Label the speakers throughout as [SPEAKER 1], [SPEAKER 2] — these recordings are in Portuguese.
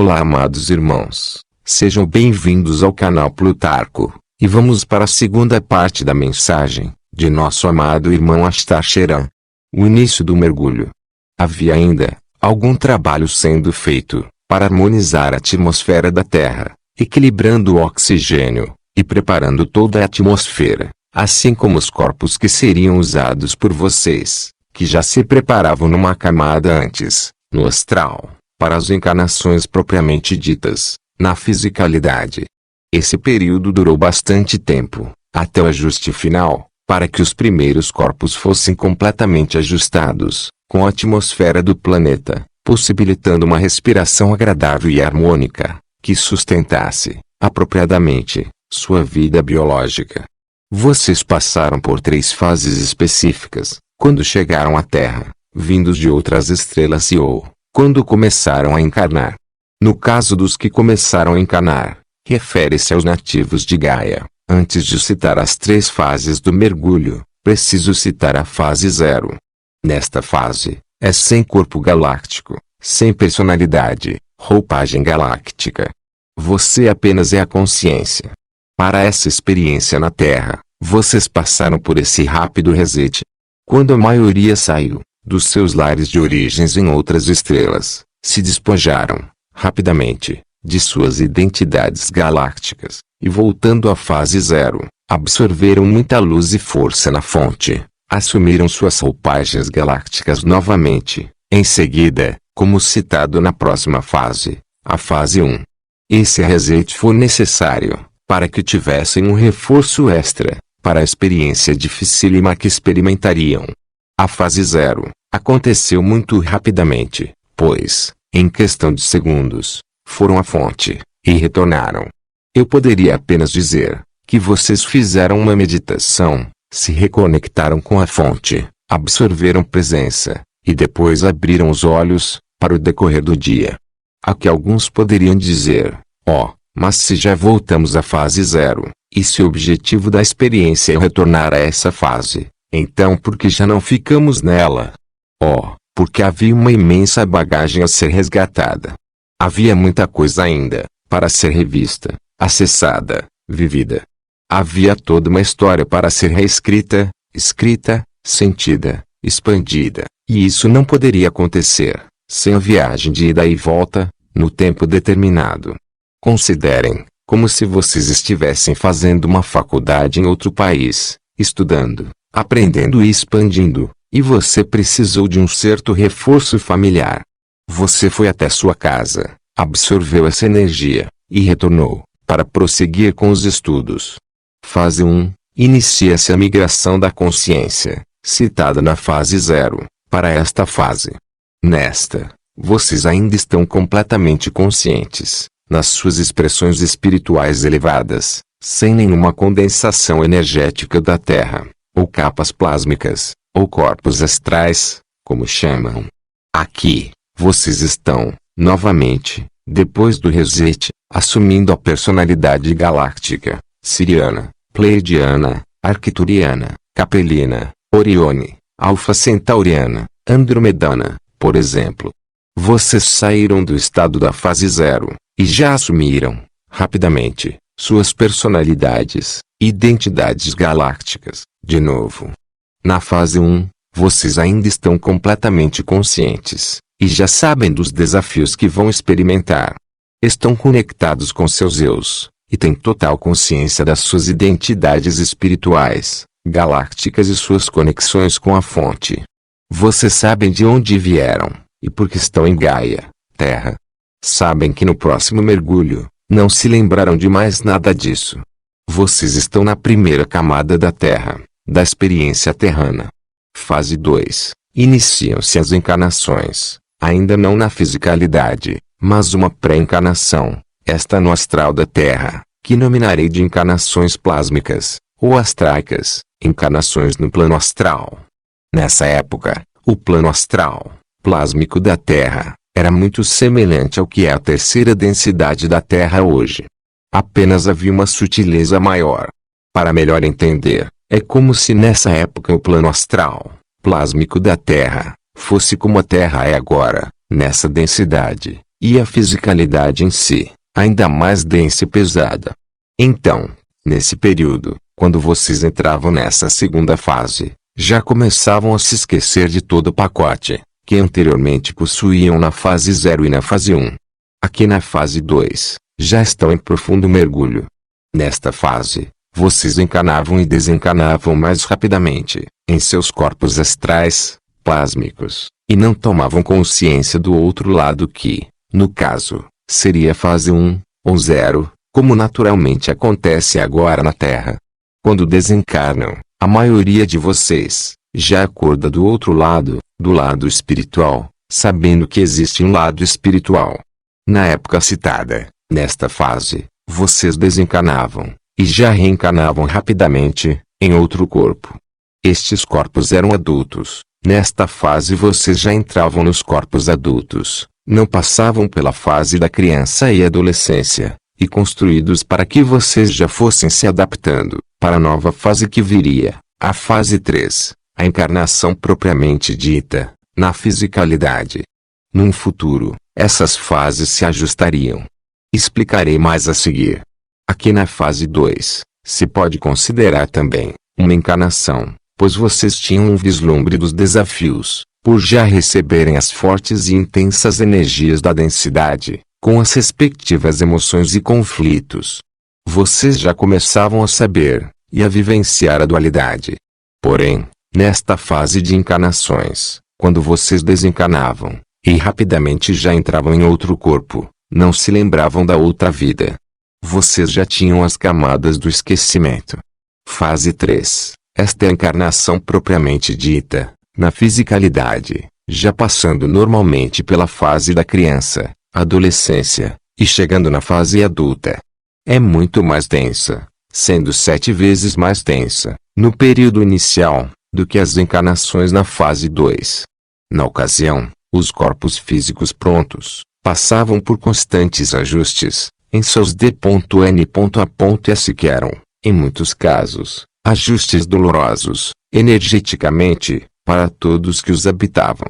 [SPEAKER 1] Olá, amados irmãos, sejam bem-vindos ao canal Plutarco, e vamos para a segunda parte da mensagem, de nosso amado irmão Astar Sheran. O início do mergulho. Havia ainda algum trabalho sendo feito, para harmonizar a atmosfera da Terra, equilibrando o oxigênio, e preparando toda a atmosfera, assim como os corpos que seriam usados por vocês, que já se preparavam numa camada antes, no astral, para as encarnações propriamente ditas, na fisicalidade. Esse período durou bastante tempo, até o ajuste final, para que os primeiros corpos fossem completamente ajustados, com a atmosfera do planeta, possibilitando uma respiração agradável e harmônica, que sustentasse, apropriadamente, sua vida biológica. Vocês passaram por 3 fases específicas, quando chegaram à Terra, vindos de outras estrelas ou quando começaram a encarnar. No caso dos que começaram a encarnar, refere-se aos nativos de Gaia. Antes de citar as 3 fases do mergulho, preciso citar a fase 0. Nesta fase, é sem corpo galáctico, sem personalidade, roupagem galáctica. Você apenas é a consciência. Para essa experiência na Terra, vocês passaram por esse rápido reset. Quando a maioria saiu dos seus lares de origens em outras estrelas, se despojaram, rapidamente, de suas identidades galácticas, e voltando à fase 0, absorveram muita luz e força na fonte, assumiram suas roupagens galácticas novamente, em seguida, como citado na próxima fase, a fase 1. Esse reset foi necessário, para que tivessem um reforço extra, para a experiência dificílima que experimentariam. A fase 0 aconteceu muito rapidamente, pois, em questão de segundos, foram à fonte, e retornaram. Eu poderia apenas dizer, que vocês fizeram uma meditação, se reconectaram com a fonte, absorveram presença, e depois abriram os olhos, para o decorrer do dia. A que alguns poderiam dizer, mas se já voltamos à fase 0, e se o objetivo da experiência é retornar a essa fase, então por que já não ficamos nela? Porque havia uma imensa bagagem a ser resgatada. Havia muita coisa ainda, para ser revista, acessada, vivida. Havia toda uma história para ser reescrita, escrita, sentida, expandida, e isso não poderia acontecer, sem a viagem de ida e volta, no tempo determinado. Considerem, como se vocês estivessem fazendo uma faculdade em outro país, estudando, aprendendo e expandindo, e você precisou de um certo reforço familiar. Você foi até sua casa, absorveu essa energia, e retornou, para prosseguir com os estudos. Fase 1, inicia-se a migração da consciência, citada na fase 0, para esta fase. Nesta, vocês ainda estão completamente conscientes, nas suas expressões espirituais elevadas, sem nenhuma condensação energética da Terra, ou capas plásmicas, ou corpos astrais, como chamam. Aqui, vocês estão, novamente, depois do reset, assumindo a personalidade galáctica, siriana, pleiadiana, arcturiana, capelina, orione, alfa centauriana, andromedana, por exemplo. Vocês saíram do estado da fase 0, e já assumiram, rapidamente, suas personalidades, identidades galácticas, de novo. Na fase 1, vocês ainda estão completamente conscientes, e já sabem dos desafios que vão experimentar. Estão conectados com seus eus, e têm total consciência das suas identidades espirituais, galácticas e suas conexões com a fonte. Vocês sabem de onde vieram, e por que estão em Gaia, Terra. Sabem que no próximo mergulho, não se lembrarão de mais nada disso. Vocês estão na primeira camada da Terra, da experiência terrana. Fase 2. Iniciam-se as encarnações, ainda não na fisicalidade, mas uma pré-encarnação, esta no astral da Terra, que nominarei de encarnações plásmicas, ou astraicas, encarnações no plano astral. Nessa época, o plano astral, plásmico da Terra, era muito semelhante ao que é a terceira densidade da Terra hoje. Apenas havia uma sutileza maior. Para melhor entender, é como se nessa época o plano astral, plásmico da Terra, fosse como a Terra é agora, nessa densidade, e a fisicalidade em si, ainda mais densa e pesada. Então, nesse período, quando vocês entravam nessa segunda fase, já começavam a se esquecer de todo o pacote que anteriormente possuíam na fase 0 e na fase 1. Aqui na fase 2, já estão em profundo mergulho. Nesta fase, vocês encanavam e desencanavam mais rapidamente, em seus corpos astrais, plásmicos, e não tomavam consciência do outro lado que, no caso, seria a fase 1, ou 0, como naturalmente acontece agora na Terra. Quando desencarnam, a maioria de vocês já acorda do outro lado, do lado espiritual, sabendo que existe um lado espiritual. Na época citada, nesta fase, vocês desencanavam, e já reencanavam rapidamente, em outro corpo. Estes corpos eram adultos. Nesta fase vocês já entravam nos corpos adultos, não passavam pela fase da criança e adolescência, e construídos para que vocês já fossem se adaptando para a nova fase que viria, a fase 3, a encarnação propriamente dita, na fisicalidade. Num futuro, essas fases se ajustariam. Explicarei mais a seguir. Aqui na fase 2, se pode considerar também uma encarnação, pois vocês tinham um vislumbre dos desafios, por já receberem as fortes e intensas energias da densidade, com as respectivas emoções e conflitos. Vocês já começavam a saber, e a vivenciar a dualidade. Porém, nesta fase de encarnações, quando vocês desencanavam, e rapidamente já entravam em outro corpo, não se lembravam da outra vida. Vocês já tinham as camadas do esquecimento. Fase 3. Esta é a encarnação propriamente dita, na fisicalidade, já passando normalmente pela fase da criança, adolescência, e chegando na fase adulta. É muito mais densa, sendo 7 vezes mais densa, no período inicial, do que as encarnações na fase 2. Na ocasião, os corpos físicos prontos, passavam por constantes ajustes, em seus D.N.A.S que eram, em muitos casos, ajustes dolorosos, energeticamente, para todos que os habitavam.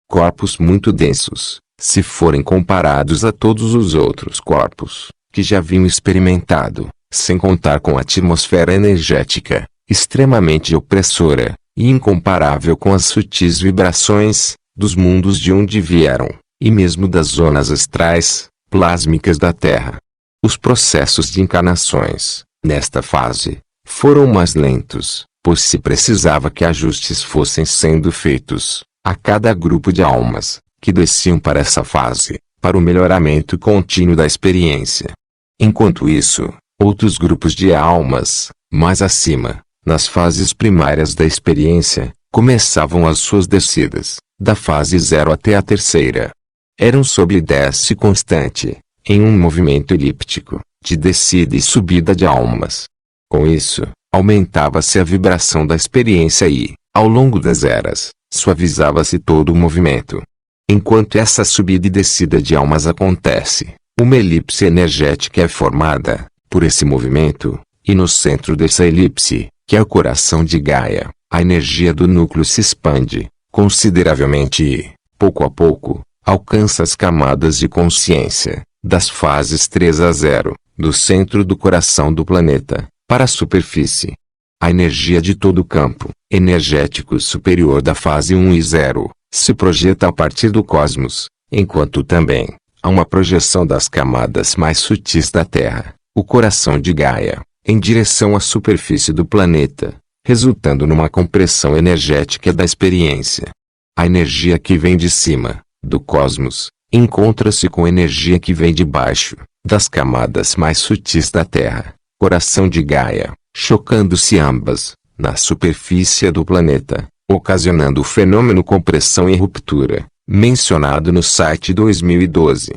[SPEAKER 1] Corpos muito densos, se forem comparados a todos os outros corpos, que já haviam experimentado, sem contar com a atmosfera energética, extremamente opressora, e incomparável com as sutis vibrações, dos mundos de onde vieram, e mesmo das zonas astrais, plásmicas da Terra. Os processos de encarnações, nesta fase, foram mais lentos, pois se precisava que ajustes fossem sendo feitos, a cada grupo de almas, que desciam para essa fase, para o melhoramento contínuo da experiência. Enquanto isso, outros grupos de almas, mais acima, nas fases primárias da experiência, começavam as suas descidas, da fase 0 até a terceira. Eram sobe e desce constante, em um movimento elíptico, de descida e subida de almas. Com isso, aumentava-se a vibração da experiência e, ao longo das eras, suavizava-se todo o movimento. Enquanto essa subida e descida de almas acontece, uma elipse energética é formada, por esse movimento, e no centro dessa elipse, que é o coração de Gaia, a energia do núcleo se expande, consideravelmente e, pouco a pouco, alcança as camadas de consciência, das fases 3 a 0, do centro do coração do planeta, para a superfície. A energia de todo o campo energético superior da fase 1 e 0, se projeta a partir do cosmos, enquanto também há uma projeção das camadas mais sutis da Terra, o coração de Gaia, em direção à superfície do planeta, resultando numa compressão energética da experiência. A energia que vem de cima, do cosmos, encontra-se com a energia que vem de baixo, das camadas mais sutis da Terra, coração de Gaia, chocando-se ambas, na superfície do planeta, ocasionando o fenômeno compressão e ruptura, mencionado no site 2012.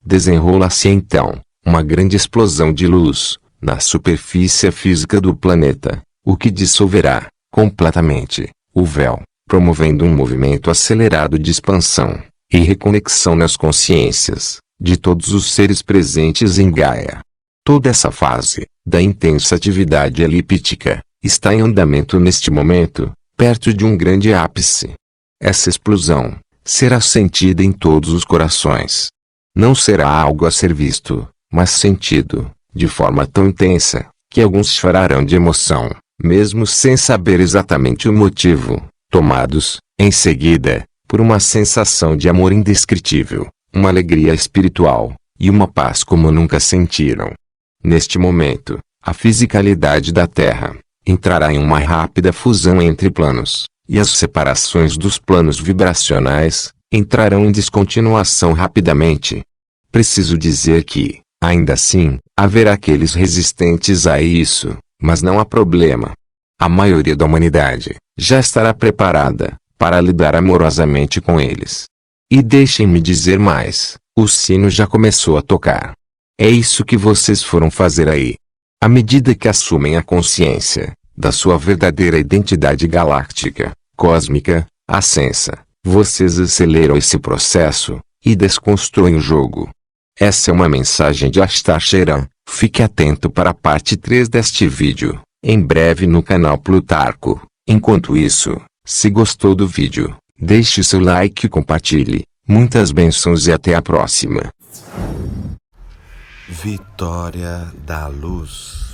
[SPEAKER 1] Desenrola-se então, uma grande explosão de luz, na superfície física do planeta, o que dissolverá, completamente, o véu, promovendo um movimento acelerado de expansão e reconexão nas consciências de todos os seres presentes em Gaia. Toda essa fase da intensa atividade elíptica está em andamento neste momento, perto de um grande ápice. Essa explosão será sentida em todos os corações. Não será algo a ser visto, mas sentido, de forma tão intensa, que alguns chorarão de emoção, mesmo sem saber exatamente o motivo, tomados, em seguida, por uma sensação de amor indescritível, uma alegria espiritual, e uma paz como nunca sentiram. Neste momento, a fisicalidade da Terra entrará em uma rápida fusão entre planos, e as separações dos planos vibracionais entrarão em descontinuação rapidamente. Preciso dizer que, ainda assim, haverá aqueles resistentes a isso, mas não há problema. A maioria da humanidade já estará preparada para lidar amorosamente com eles. E deixem-me dizer mais, o sino já começou a tocar. É isso que vocês foram fazer aí. À medida que assumem a consciência da sua verdadeira identidade galáctica, cósmica, ascensa, vocês aceleram esse processo e desconstruem o jogo. Essa é uma mensagem de Astar Sheran. Fique atento para a parte 3 deste vídeo, em breve no canal Plutarco. Enquanto isso, se gostou do vídeo, deixe seu like e compartilhe. Muitas bênçãos e até a próxima.
[SPEAKER 2] Vitória da Luz.